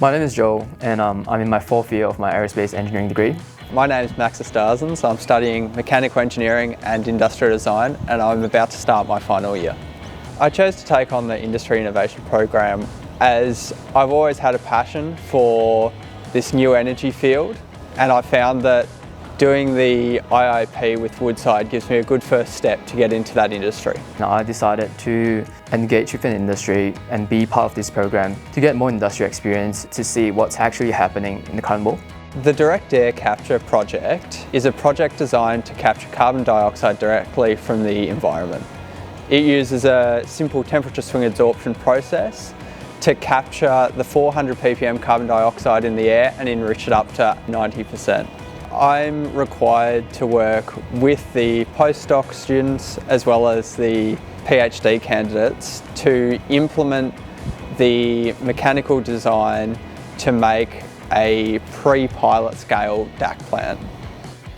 My name is Joel, and I'm in my fourth year of my aerospace engineering degree. My name is Maksis and I'm studying mechanical engineering and industrial design, and I'm about to start my final year. I chose to take on the industry innovation program as I've always had a passion for this new energy field, and I found that doing the IIP with Woodside gives me a good first step to get into that industry. Now I decided to engage with an industry and be part of this program to get more industry experience to see what's actually happening in the current world. The Direct Air Capture project is a project designed to capture carbon dioxide directly from the environment. It uses a simple temperature swing adsorption process to capture the 400 ppm carbon dioxide in the air and enrich it up to 90%. I'm required to work with the postdoc students as well as the PhD candidates to implement the mechanical design to make a pre-pilot scale DAC plant.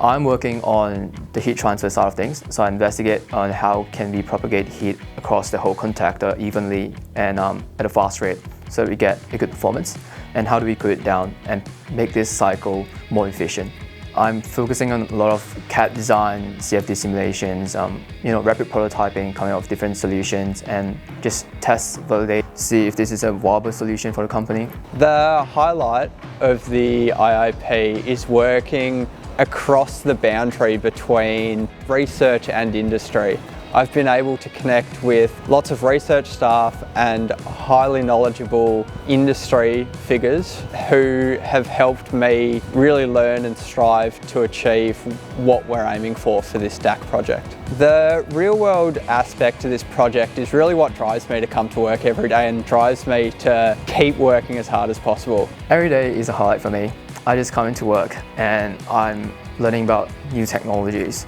I'm working on the heat transfer side of things, so I investigate on how can we propagate heat across the whole contactor evenly and at a fast rate so we get a good performance, and how do we cool it down and make this cycle more efficient. I'm focusing on a lot of CAD design, CFD simulations, rapid prototyping, coming up with different solutions, and just test, validate, see if this is a viable solution for the company. The highlight of the IIP is working across the boundary between research and industry. I've been able to connect with lots of research staff and highly knowledgeable industry figures who have helped me really learn and strive to achieve what we're aiming for this DAC project. The real-world aspect of this project is really what drives me to come to work every day and drives me to keep working as hard as possible. Every day is a highlight for me. I just come into work and I'm learning about new technologies.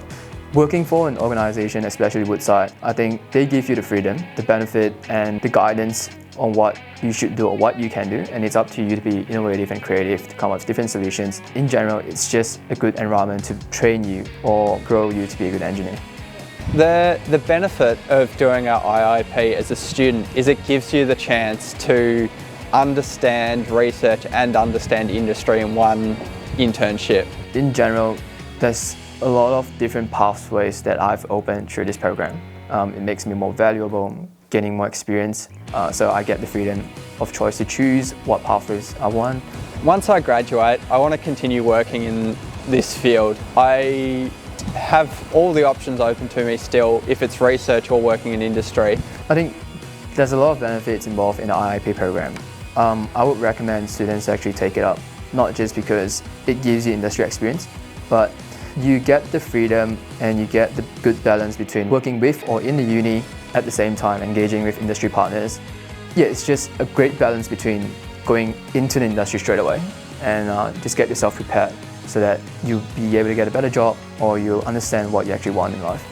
Working for an organization, especially Woodside, I think they give you the freedom, the benefit, and the guidance on what you should do or what you can do, and it's up to you to be innovative and creative to come up with different solutions. In general, it's just a good environment to train you or grow you to be a good engineer. The benefit of doing our IIP as a student is it gives you the chance to understand research and understand industry in one internship. In general, there's a lot of different pathways that I've opened through this program. It makes me more valuable, gaining more experience, so I get the freedom of choice to choose what pathways I want. Once I graduate, I want to continue working in this field. I have all the options open to me still, if it's research or working in industry. I think there's a lot of benefits involved in the IIP program. I would recommend students actually take it up, not just because it gives you industry experience, but you get the freedom and you get the good balance between working with or in the uni at the same time engaging with industry partners. Yeah, it's just a great balance between going into the industry straight away and just get yourself prepared so that you'll be able to get a better job or you'll understand what you actually want in life.